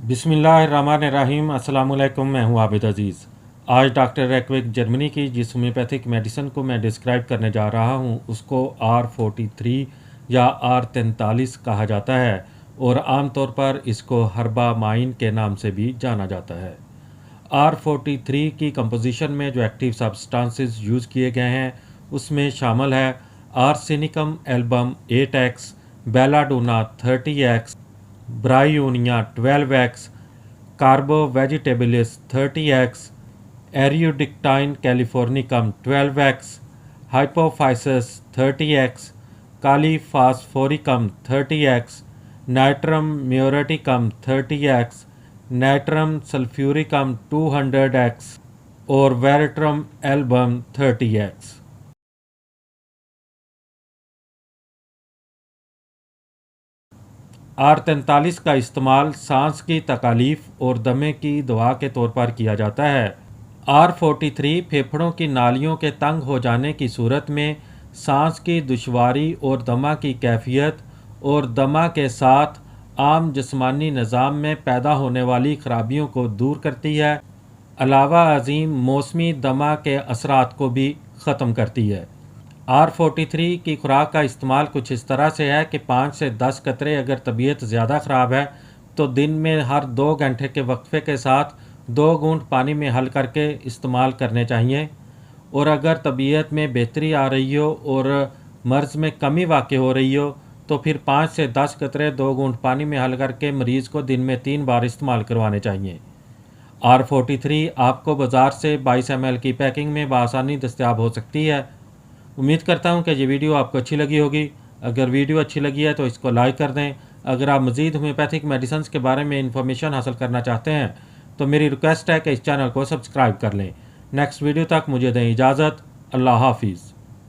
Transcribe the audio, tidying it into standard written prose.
बिस्मिल्लाहिर्रहमानिर्रहीम। अस्सलामुअलैकुम। मैं हूं आबिद अज़ीज़। आज डॉक्टर रैकविक जर्मनी की जिस होम्योपैथिक मेडिसिन को मैं डिस्क्राइब करने जा रहा हूं उसको R43 या R43 कहा जाता है और आमतौर पर इसको हर्बामाइन के नाम से भी जाना जाता है। R43 की कंपोजिशन में जो एक्टिव सब्सटेंसेस यूज़ किए गए हैं उसमें शामिल है arsenicum album 8X, belladonna 30X, bryonia 12X, carbo vegetabilis 30X, eriodictyon californicum 12X, hypophysis 30X, kali phosphoricum 30X, natrum muriaticum 30X, natrum sulphuricum 200X और वेरेट्रम एल्बम 30X। R43 का इस्तेमाल सांस की तकालीफ और दमे की दवा के तौर पर किया जाता है। R43 फेफड़ों की नालियों के तंग हो जाने की सूरत में सांस की दुश्वारी और दमा की कैफियत और दमा के साथ आम जिस्मानी निज़ाम में पैदा होने वाली खराबियों को दूर करती है। अलावा अजीम मौसमी दमा के असरात को भी ख़त्म करती है। R43 की खुराक का इस्तेमाल कुछ इस तरह से है कि 5 से 10 कतरे अगर तबीयत ज़्यादा ख़राब है तो दिन में हर 2 घंटे के वक्फे के साथ 2 घूंट पानी में हल करके इस्तेमाल करने चाहिए। और अगर तबीयत में बेहतरी आ रही हो और मर्ज़ में कमी वाक़ई हो रही हो तो फिर 5 से 10 कतरे 2 घूंट पानी में हल करके मरीज़ को दिन में 3 बार इस्तेमाल करवाने चाहिए। R43 आपको बाज़ार से 22 ml की पैकिंग में बआसानी दस्तयाब हो सकती है। उम्मीद करता हूँ कि ये वीडियो आपको अच्छी लगी होगी। अगर वीडियो अच्छी लगी है तो इसको लाइक कर दें। अगर आप मज़ीद होम्योपैथिक मेडिसिन के बारे में इंफॉर्मेशन हासिल करना चाहते हैं तो मेरी रिक्वेस्ट है कि इस चैनल को सब्सक्राइब कर लें। नेक्स्ट वीडियो तक मुझे दें इजाज़त। अल्लाह हाफिज़।